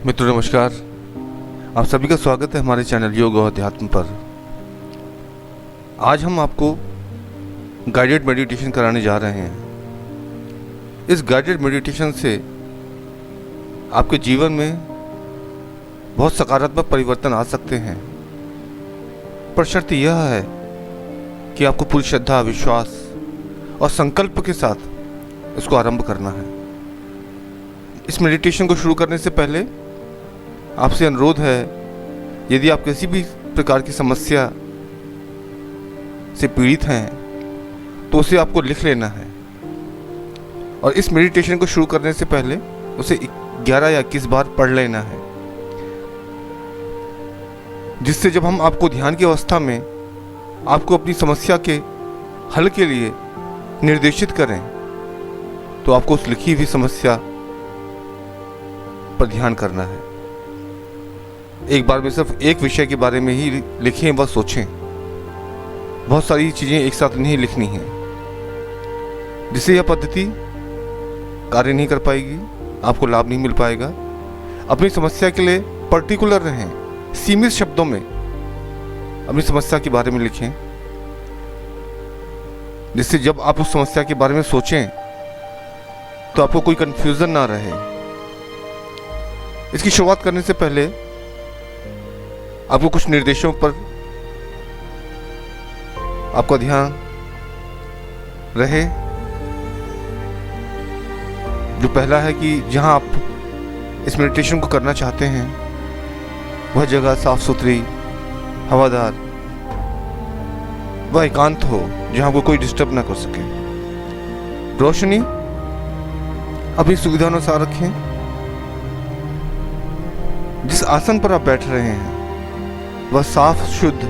मित्रों नमस्कार। आप सभी का स्वागत है हमारे चैनल योग और अध्यात्म पर। आज हम आपको गाइडेड मेडिटेशन कराने जा रहे हैं। इस गाइडेड मेडिटेशन से आपके जीवन में बहुत सकारात्मक परिवर्तन आ सकते हैं, पर शर्त यह है कि आपको पूरी श्रद्धा, विश्वास और संकल्प के साथ इसको आरंभ करना है। इस मेडिटेशन को शुरू करने से पहले आपसे अनुरोध है, यदि आप किसी भी प्रकार की समस्या से पीड़ित हैं तो उसे आपको लिख लेना है और इस मेडिटेशन को शुरू करने से पहले उसे 11 या 21 बार पढ़ लेना है, जिससे जब हम आपको ध्यान की अवस्था में आपको अपनी समस्या के हल के लिए निर्देशित करें तो आपको उस लिखी हुई समस्या पर ध्यान करना है। एक बार में सिर्फ एक विषय के बारे में ही लिखें व सोचें। बहुत सारी चीज़ें एक साथ नहीं लिखनी हैं, जिससे यह पद्धति कार्य नहीं कर पाएगी, आपको लाभ नहीं मिल पाएगा। अपनी समस्या के लिए पर्टिकुलर रहें, सीमित शब्दों में अपनी समस्या के बारे में लिखें, जिससे जब आप उस समस्या के बारे में सोचें तो आपको कोई कंफ्यूजन ना रहे। इसकी शुरुआत करने से पहले आपको कुछ निर्देशों पर आपका ध्यान रहे। जो पहला है कि जहां आप इस मेडिटेशन को करना चाहते हैं वह जगह साफ सुथरी, हवादार व एकांत हो, जहां को कोई डिस्टर्ब ना कर सके। रोशनी अपनी सुविधा अनुसार रखें। जिस आसन पर आप बैठ रहे हैं वह साफ, शुद्ध,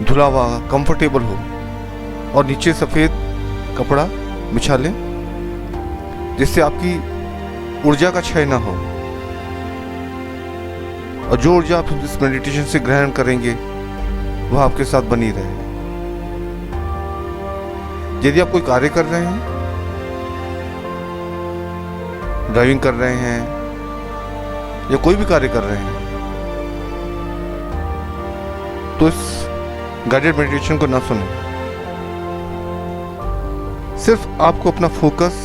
धुला हुआ, कंफर्टेबल हो और नीचे सफेद कपड़ा बिछा लें, जिससे आपकी ऊर्जा का क्षय ना हो और जो ऊर्जा आप इस मेडिटेशन से ग्रहण करेंगे वह आपके साथ बनी रहे। यदि आप कोई कार्य कर रहे हैं, ड्राइविंग कर रहे हैं या कोई भी कार्य कर रहे हैं, तो इस गाइडेड मेडिटेशन को ना सुनें। सिर्फ आपको अपना फोकस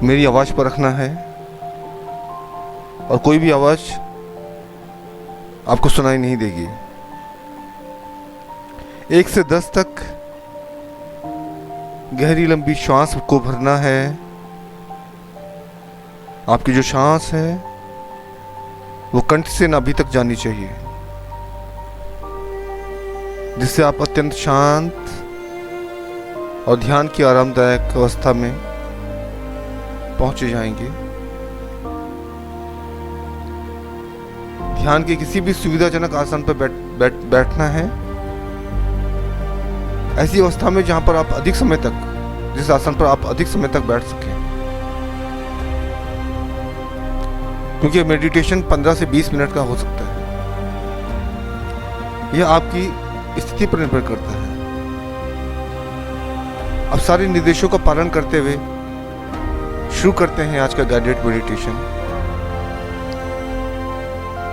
मेरी आवाज पर रखना है और कोई भी आवाज आपको सुनाई नहीं देगी। 1 से 10 तक गहरी लंबी श्वास को भरना है। आपकी जो सांस है वो कंठ से नाभि तक जानी चाहिए, जिससे आप अत्यंत शांत और ध्यान की आरामदायक अवस्था में पहुंचे जाएंगे। ध्यान के किसी भी सुविधाजनक आसन पर बैठना है, ऐसी अवस्था में जहां पर आप अधिक समय तक, जिस आसन पर आप अधिक समय तक बैठ सकें, क्योंकि मेडिटेशन 15 से 20 मिनट का हो सकता है। यह आपकी स्थिति पर निर्भर करता है। अब सारे निर्देशों का पालन करते हुए शुरू करते हैं आज का गाइडेड मेडिटेशन।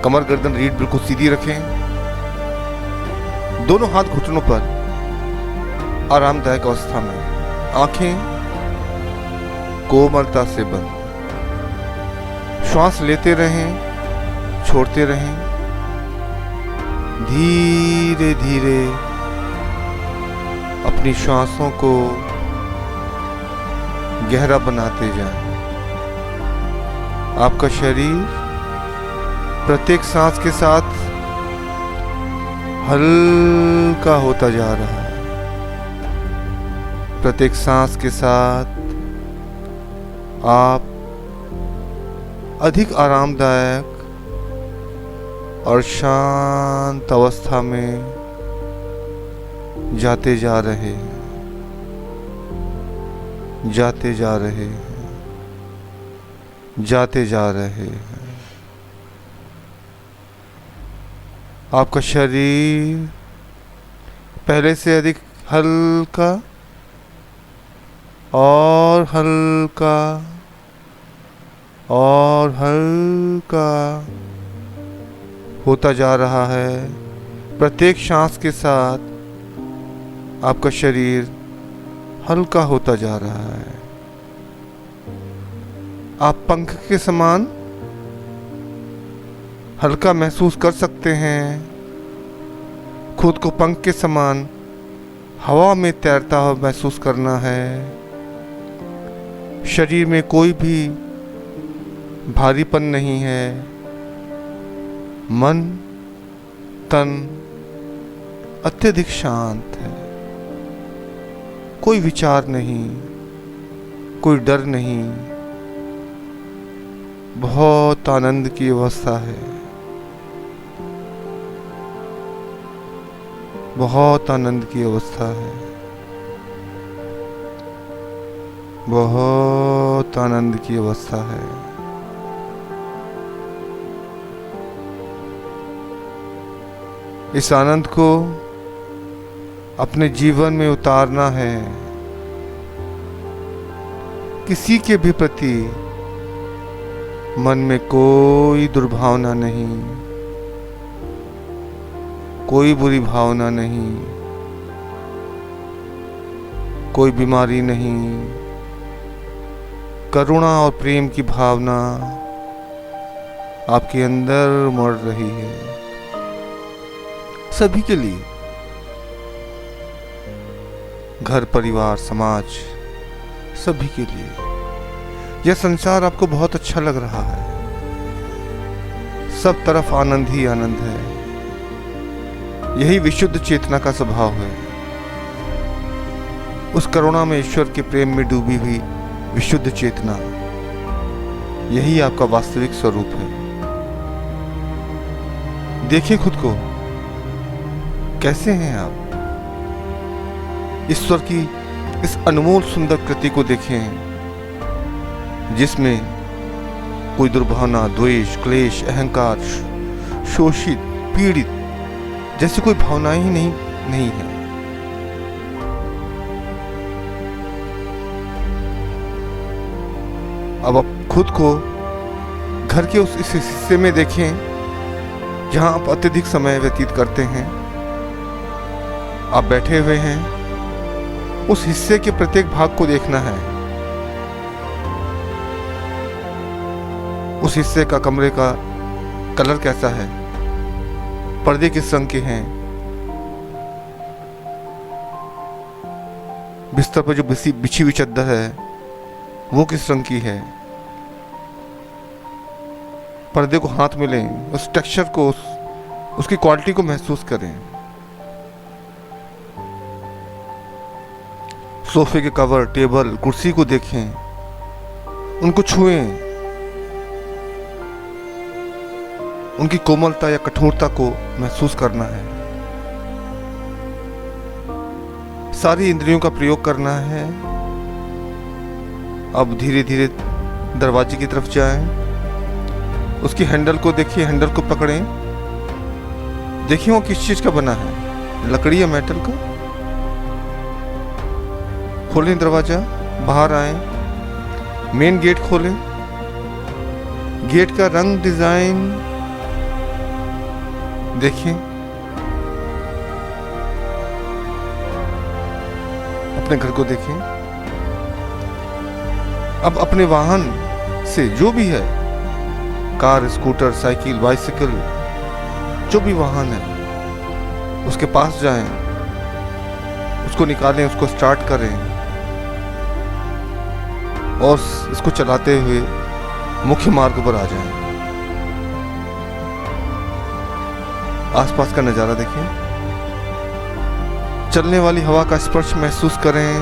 कमर, गर्दन, रीढ़ बिल्कुल सीधी रखें। दोनों हाथ घुटनों पर आरामदायक अवस्था में, आंखें कोमलता से बंद। श्वास लेते रहें, छोड़ते रहें, धीरे धीरे अपनी श्वासों को गहरा बनाते जाएं। आपका शरीर प्रत्येक सांस के साथ हल्का होता जा रहा है। प्रत्येक सांस के साथ आप अधिक आरामदायक और शांत अवस्था में जाते जा रहे हैं, जाते जा रहे हैं, जाते जा रहे हैं। आपका शरीर पहले से अधिक हल्का और हल्का और हल्का होता जा रहा है। प्रत्येक सांस के साथ आपका शरीर हल्का होता जा रहा है। आप पंख के समान हल्का महसूस कर सकते हैं। खुद को पंख के समान हवा में तैरता हुआ महसूस करना है। शरीर में कोई भी भारीपन नहीं है। मन तन अत्यधिक शांत है। कोई विचार नहीं, कोई डर नहीं। बहुत आनंद की अवस्था है। बहुत आनंद की अवस्था है। बहुत आनंद की अवस्था है। इस आनंद को अपने जीवन में उतारना है। किसी के भी प्रति मन में कोई दुर्भावना नहीं, कोई बुरी भावना नहीं, कोई बीमारी नहीं। करुणा और प्रेम की भावना आपके अंदर उमड़ रही है। सभी के लिए, घर परिवार समाज सभी के लिए यह संसार आपको बहुत अच्छा लग रहा है। सब तरफ आनंद ही आनंद है। यही विशुद्ध चेतना का स्वभाव है। उस करुणा में, ईश्वर के प्रेम में डूबी हुई विशुद्ध चेतना, यही आपका वास्तविक स्वरूप है। देखिए खुद को, कैसे हैं आप। ईश्वर की इस अनमोल सुंदर कृति को देखें, जिसमें कोई दुर्भावना, द्वेष, क्लेश, अहंकार, शोषित, पीड़ित जैसी कोई भावनाएं ही नहीं है। अब आप खुद को घर के इस हिस्से में देखें जहां आप अत्यधिक समय व्यतीत करते हैं। आप बैठे हुए हैं, उस हिस्से के प्रत्येक भाग को देखना है। उस हिस्से का, कमरे का कलर कैसा है, पर्दे किस रंग के हैं, बिस्तर पर जो बिछी हुई चादर है वो किस रंग की है। पर्दे को हाथ में लें, उस टेक्सचर को, उसकी क्वालिटी को महसूस करें। सोफे के कवर, टेबल, कुर्सी को देखें, उनको छुएं, उनकी कोमलता या कठोरता को महसूस करना है। सारी इंद्रियों का प्रयोग करना है। अब धीरे धीरे दरवाजे की तरफ जाएं, उसकी हैंडल को देखिए, हैंडल को पकड़ें, देखिए वो किस चीज का बना है, लकड़ी या मेटल का। खोलें दरवाजा, बाहर आए, मेन गेट खोलें। गेट का रंग, डिजाइन देखिए। अपने घर को देखें। अब अपने वाहन से, जो भी है, कार, स्कूटर, साइकिल, बाइसिकल, जो भी वाहन है, उसके पास जाएं, उसको निकालें, उसको स्टार्ट करें और इसको चलाते हुए मुख्य मार्ग पर आ जाएं। आसपास का नज़ारा देखें। चलने वाली हवा का स्पर्श महसूस करें।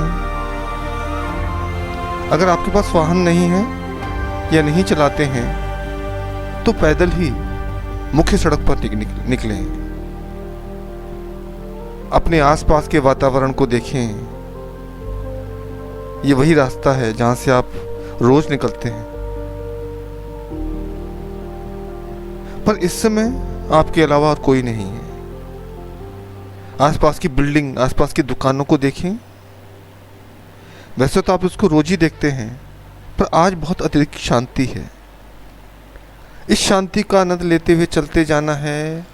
अगर आपके पास वाहन नहीं है या नहीं चलाते हैं तो पैदल ही मुख्य सड़क पर निकलें। अपने आसपास के वातावरण को देखें। ये वही रास्ता है जहां से आप रोज निकलते हैं, पर इस समय आपके अलावा और कोई नहीं है। आसपास की बिल्डिंग, आसपास की दुकानों को देखें। वैसे तो आप उसको रोज ही देखते हैं, पर आज बहुत अतिरिक्त शांति है। इस शांति का आनंद लेते हुए चलते जाना है,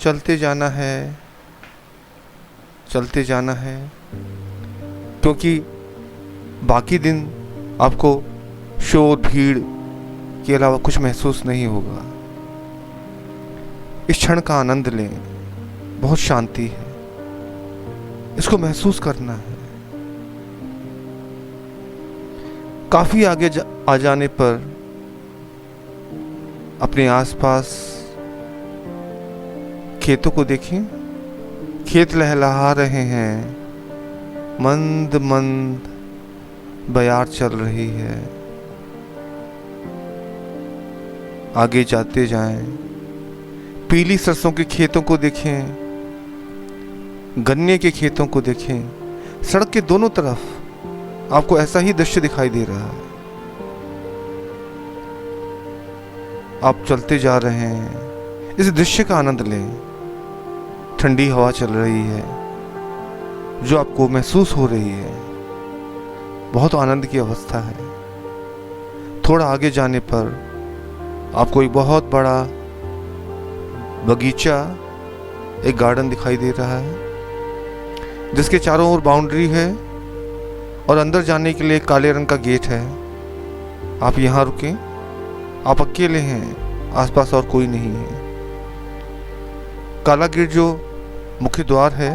चलते जाना है, चलते जाना है, क्योंकि बाकी दिन आपको शोर भीड़ के अलावा कुछ महसूस नहीं होगा। इस क्षण का आनंद लें, बहुत शांति है, इसको महसूस करना है। काफी आगे आ जाने पर अपने आसपास खेतों को देखें। खेत लहलहा रहे हैं, मंद मंद बयार चल रही है। आगे जाते जाएं, पीली सरसों के खेतों को देखें, गन्ने के खेतों को देखें। सड़क के दोनों तरफ आपको ऐसा ही दृश्य दिखाई दे रहा है। आप चलते जा रहे हैं, इस दृश्य का आनंद लें। ठंडी हवा चल रही है जो आपको महसूस हो रही है, बहुत आनंद की अवस्था है। थोड़ा आगे जाने पर आपको एक बहुत बड़ा बगीचा, एक गार्डन दिखाई दे रहा है जिसके चारों ओर बाउंड्री है और अंदर जाने के लिए काले रंग का गेट है। आप यहाँ रुकें, आप अकेले हैं, आसपास और कोई नहीं है। काला गेट जो मुख्य द्वार है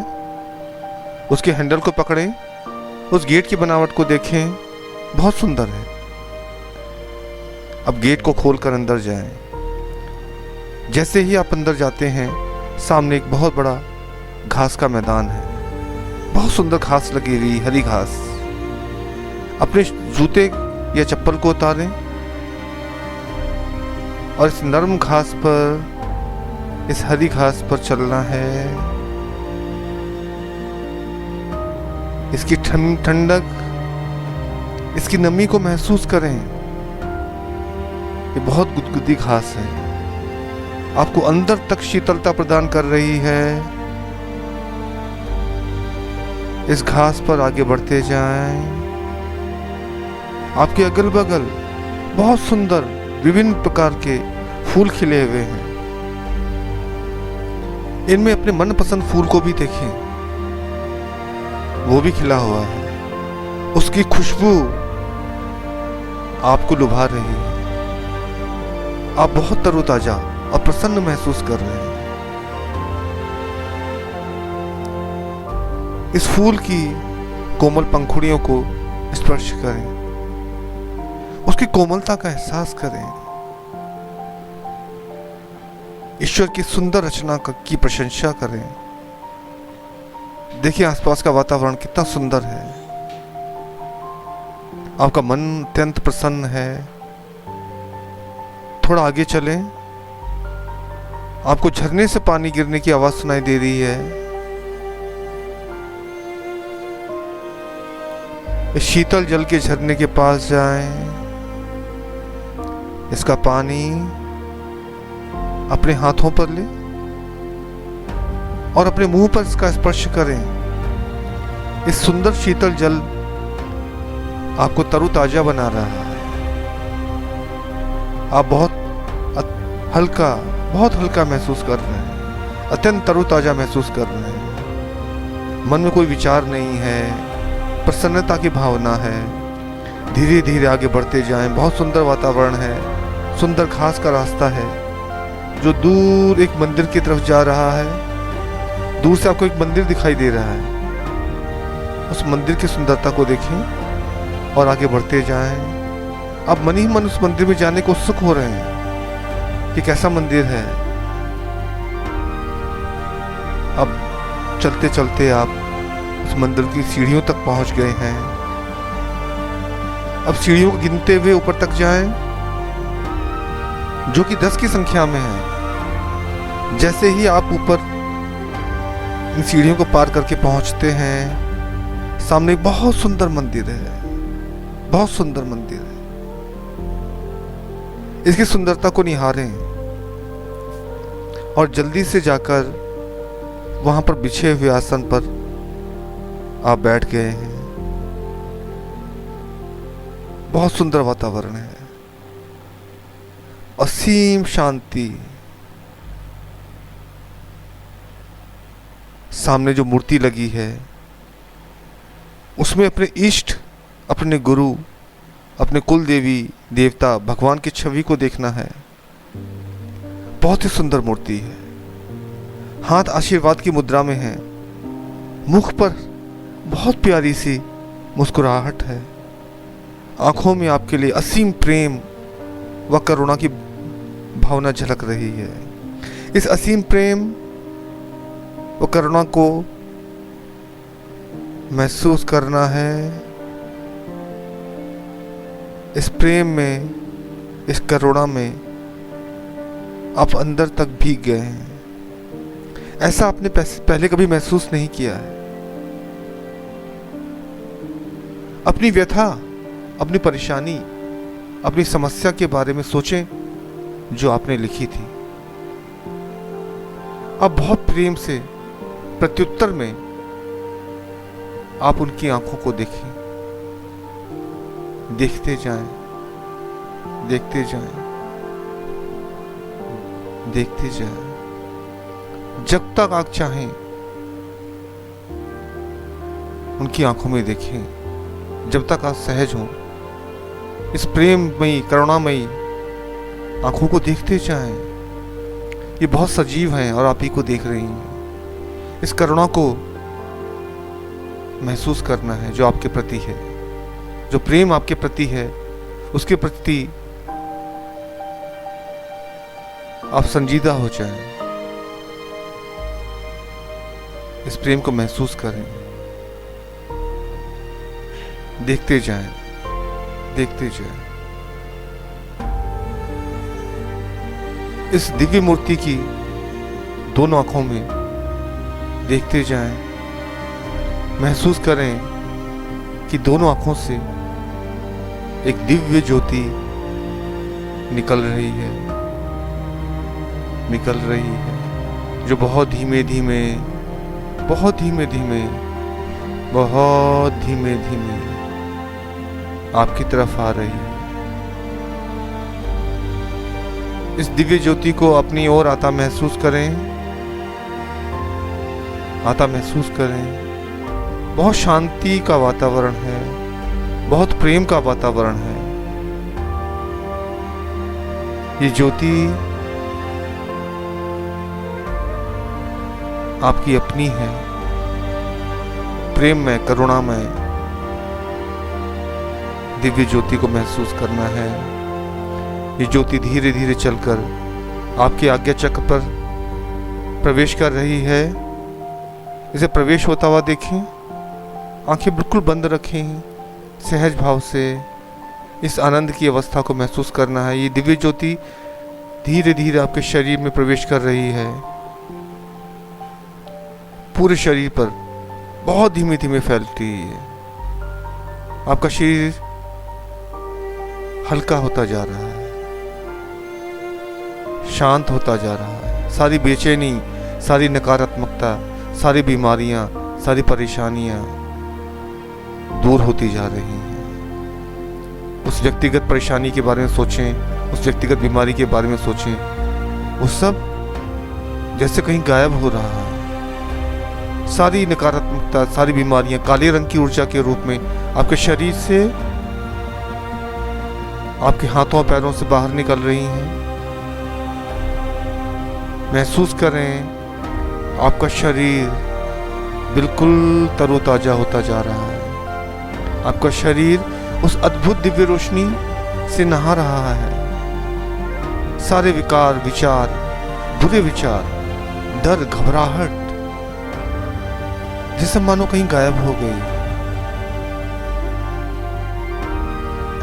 उसके हैंडल को पकड़ें, उस गेट की बनावट को देखें, बहुत सुंदर है। अब गेट को खोलकर अंदर जाएं। जैसे ही आप अंदर जाते हैं, सामने एक बहुत बड़ा घास का मैदान है, बहुत सुंदर घास लगी हुई, हरी घास। अपने जूते या चप्पल को उतारें और इस नरम घास पर, इस हरी घास पर चलना है। इसकी ठंडक, इसकी नमी को महसूस करें। ये बहुत गुदगुदी घास है, आपको अंदर तक शीतलता प्रदान कर रही है। इस घास पर आगे बढ़ते जाएं। आपके अगल बगल बहुत सुंदर विभिन्न प्रकार के फूल खिले हुए हैं। इनमें अपने मनपसंद फूल को भी देखें, वो भी खिला हुआ है। उसकी खुशबू आपको लुभा रही है। आप बहुत तरोताजा और प्रसन्न महसूस कर रहे हैं। इस फूल की कोमल पंखुड़ियों को स्पर्श करें, उसकी कोमलता का एहसास करें। ईश्वर की सुंदर रचना की प्रशंसा करें। देखिए आसपास का वातावरण कितना सुंदर है। आपका मन अत्यंत प्रसन्न है। थोड़ा आगे चलें, आपको झरने से पानी गिरने की आवाज सुनाई दे रही है। इस शीतल जल के झरने के पास जाएं, इसका पानी अपने हाथों पर लें और अपने मुंह पर इसका स्पर्श करें। इस सुंदर शीतल जल आपको तरोताजा बना रहा है। आप बहुत हल्का महसूस कर रहे हैं, अत्यंत तरोताजा महसूस कर रहे हैं। मन में कोई विचार नहीं है, प्रसन्नता की भावना है। धीरे धीरे आगे बढ़ते जाएं। बहुत सुंदर वातावरण है, सुंदर घास का रास्ता है जो दूर एक मंदिर की तरफ जा रहा है। दूर से आपको एक मंदिर दिखाई दे रहा है। उस मंदिर की सुंदरता को देखें और आगे बढ़ते जाएं। आप मन ही मन उस मंदिर में जाने को उत्सुक हो रहे हैं कि कैसा मंदिर है। अब चलते चलते आप उस मंदिर की सीढ़ियों तक पहुंच गए हैं। अब सीढ़ियों को गिनते हुए ऊपर तक जाएं, जो कि 10 की संख्या में है। जैसे ही आप ऊपर इन सीढ़ियों को पार करके पहुंचते हैं, सामने एक बहुत सुंदर मंदिर है, बहुत सुंदर मंदिर है। इसकी सुंदरता को निहारें और जल्दी से जाकर वहां पर बिछे हुए आसन पर आप बैठ गए हैं। बहुत सुंदर वातावरण है। असीम शांति। सामने जो मूर्ति लगी है उसमें अपने इष्ट, अपने गुरु, अपने कुल देवी देवता भगवान की छवि को देखना है। बहुत ही सुंदर मूर्ति है। हाथ आशीर्वाद की मुद्रा में है। मुख पर बहुत प्यारी सी मुस्कुराहट है। आंखों में आपके लिए असीम प्रेम व करुणा की भावना झलक रही है। इस असीम प्रेम व करुणा को महसूस करना है। इस प्रेम में, इस करुणा में आप अंदर तक भीग गए हैं। ऐसा आपने पहले कभी महसूस नहीं किया है। अपनी व्यथा, अपनी परेशानी, अपनी समस्या के बारे में सोचें जो आपने लिखी थी। अब बहुत प्रेम से प्रत्युत्तर में आप उनकी आंखों को देखें। देखते जाएं, देखते जाएं, देखते जाएं, जब तक आप चाहें उनकी आंखों में देखें। जब तक आप सहज हों, इस प्रेममयी, करुणामयी आंखों को देखते जाएं। ये बहुत सजीव हैं और आप ही को देख रही हैं। इस करुणा को महसूस करना है जो आपके प्रति है। जो प्रेम आपके प्रति है उसके प्रति आप संजीदा हो जाएं। इस प्रेम को महसूस करें। देखते जाएं, देखते जाएं। इस दिव्य मूर्ति की दोनों आंखों में देखते जाएं। महसूस करें कि दोनों आंखों से एक दिव्य ज्योति निकल रही है, निकल रही है, जो बहुत धीमे धीमे, बहुत धीमे धीमे, बहुत धीमे धीमे आपकी तरफ आ रही है। इस दिव्य ज्योति को अपनी ओर आता महसूस करें, आता महसूस करें। बहुत शांति का वातावरण है, बहुत प्रेम का वातावरण है। ये ज्योति आपकी अपनी है। प्रेम में, करुणा में दिव्य ज्योति को महसूस करना है। ये ज्योति धीरे धीरे चलकर आपके आज्ञा चक्र पर प्रवेश कर रही है। इसे प्रवेश होता हुआ देखें। आंखें बिल्कुल बंद रखें। सहज भाव से इस आनंद की अवस्था को महसूस करना है। ये दिव्य ज्योति धीरे धीरे आपके शरीर में प्रवेश कर रही है। पूरे शरीर पर बहुत धीमे धीमे फैलती है। आपका शरीर हल्का होता जा रहा है, शांत होता जा रहा है। सारी बेचैनी, सारी नकारात्मकता, सारी बीमारियां, सारी परेशानियां दूर होती जा रही हैं। उस व्यक्तिगत परेशानी के बारे में सोचें, उस व्यक्तिगत बीमारी के बारे में सोचें। वो सब जैसे कहीं गायब हो रहा है। सारी नकारात्मकता, सारी बीमारियां काले रंग की ऊर्जा के रूप में आपके शरीर से, आपके हाथों पैरों से बाहर निकल रही हैं। महसूस करें आपका शरीर बिल्कुल तरोताजा होता जा रहा है। आपका शरीर उस अद्भुत दिव्य रोशनी से नहा रहा है। सारे विकार, विचार, बुरे विचार, डर, घबराहट जैसे मानो कहीं गायब हो गई।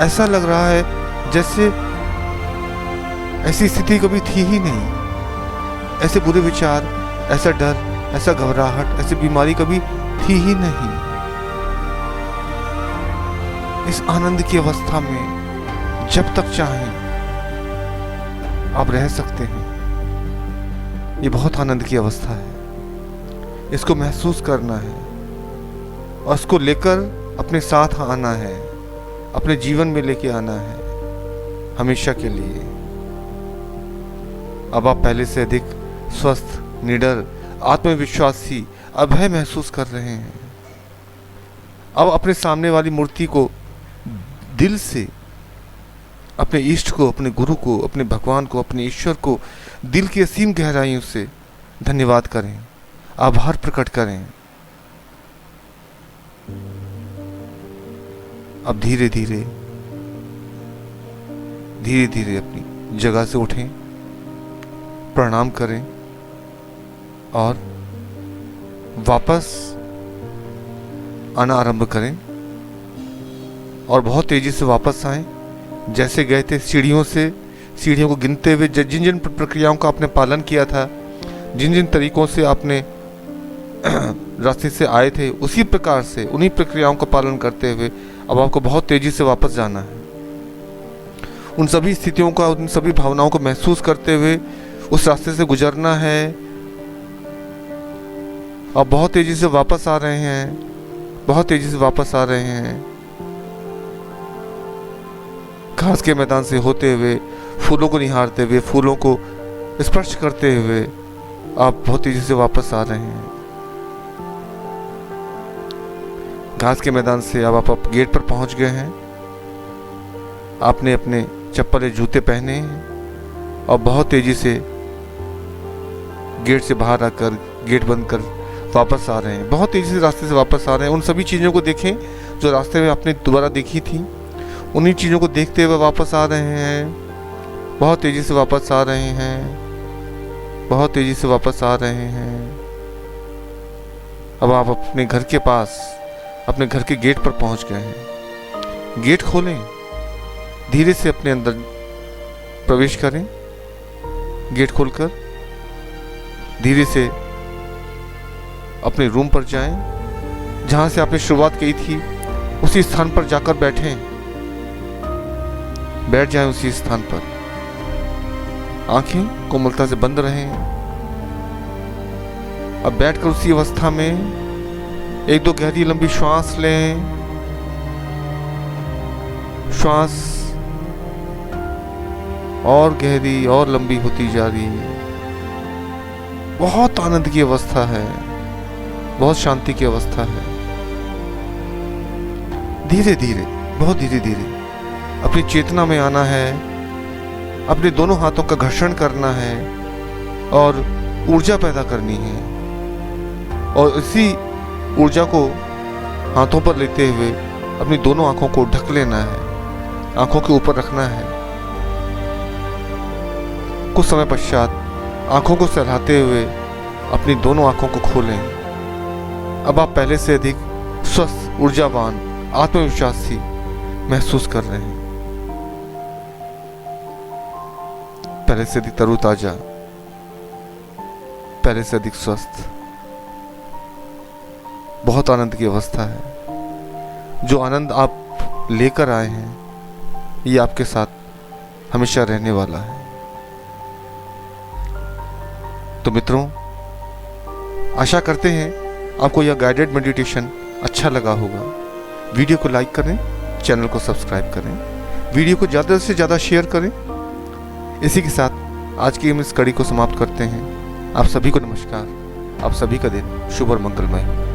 ऐसा लग रहा है जैसे ऐसी स्थिति कभी थी ही नहीं। ऐसे बुरे विचार, ऐसा डर, ऐसा घबराहट, ऐसी बीमारी कभी थी ही नहीं। इस आनंद की अवस्था में जब तक चाहें आप रह सकते हैं। ये बहुत आनंद की अवस्था है। इसको महसूस करना है और इसको लेकर अपने साथ आना है, अपने जीवन में लेके आना है हमेशा के लिए। अब आप पहले से अधिक स्वस्थ, निडर, आत्मविश्वासी, अभय महसूस कर रहे हैं। अब अपने सामने वाली मूर्ति को दिल से, अपने इष्ट को, अपने गुरु को, अपने भगवान को, अपने ईश्वर को दिल की असीम गहराइयों से धन्यवाद करें, आभार प्रकट करें। अब धीरे धीरे अपनी जगह से उठें, प्रणाम करें और वापस आना आरंभ करें और बहुत तेजी से वापस आएं। जैसे गए थे सीढ़ियों को गिनते हुए, जिन जिन प्रक्रियाओं का आपने पालन किया था, जिन जिन तरीकों से आपने रास्ते से आए थे, उसी प्रकार से उन्हीं प्रक्रियाओं का पालन करते हुए अब आपको बहुत तेजी से वापस जाना है। उन सभी स्थितियों का, उन सभी भावनाओं को महसूस करते हुए उस रास्ते से गुजरना है। आप बहुत तेजी से वापस आ रहे हैं, बहुत तेजी से वापस आ रहे हैं। घास के मैदान से होते हुए, फूलों को निहारते हुए, फूलों को स्पर्श करते हुए आप बहुत तेजी से वापस आ रहे हैं। घास के मैदान से अब आप गेट पर पहुंच गए हैं। आपने अपने चप्पल या जूते पहने हैं और बहुत तेजी से गेट से बाहर आकर गेट बंद कर वापस आ रहे हैं। बहुत तेजी से रास्ते से वापस आ रहे हैं। उन सभी चीज़ों को देखें जो रास्ते में आपने दोबारा देखी थी, उन्हीं चीज़ों को देखते हुए वापस आ रहे हैं। बहुत तेजी से वापस आ रहे हैं, बहुत तेजी से वापस आ रहे हैं। अब आप अपने घर के पास, अपने घर के गेट पर पहुंच गए हैं। गेट खोलें, धीरे से अपने अंदर प्रवेश करें। गेट खोलकर धीरे से अपने रूम पर जाएं, जहां से आपने शुरुआत की थी उसी स्थान पर जाकर बैठ जाएं उसी स्थान पर। आंखें कोमलता से बंद रहें। अब बैठकर उसी अवस्था में एक दो गहरी लंबी श्वास लें। श्वास और गहरी और लंबी होती जा रही है। बहुत आनंद की अवस्था है, बहुत शांति की अवस्था है। धीरे धीरे, बहुत धीरे धीरे अपनी चेतना में आना है। अपने दोनों हाथों का घर्षण करना है और ऊर्जा पैदा करनी है और इसी ऊर्जा को हाथों पर लेते हुए अपनी दोनों आंखों को ढक लेना है, आंखों के ऊपर रखना है। कुछ समय पश्चात आंखों को सहलाते हुए अपनी दोनों आंखों को खोलें। अब आप पहले से अधिक स्वस्थ, ऊर्जावान, आत्मविश्वासी महसूस कर रहे हैं। पहले से अधिक तरोताजा, पहले से अधिक स्वस्थ। बहुत आनंद की अवस्था है। जो आनंद आप लेकर आए हैं ये आपके साथ हमेशा रहने वाला है। तो मित्रों, आशा करते हैं आपको यह गाइडेड मेडिटेशन अच्छा लगा होगा। वीडियो को लाइक करें, चैनल को सब्सक्राइब करें, वीडियो को ज़्यादा से ज़्यादा शेयर करें। इसी के साथ आज की हम इस कड़ी को समाप्त करते हैं। आप सभी को नमस्कार। आप सभी का दिन शुभ और मंगलमय हो।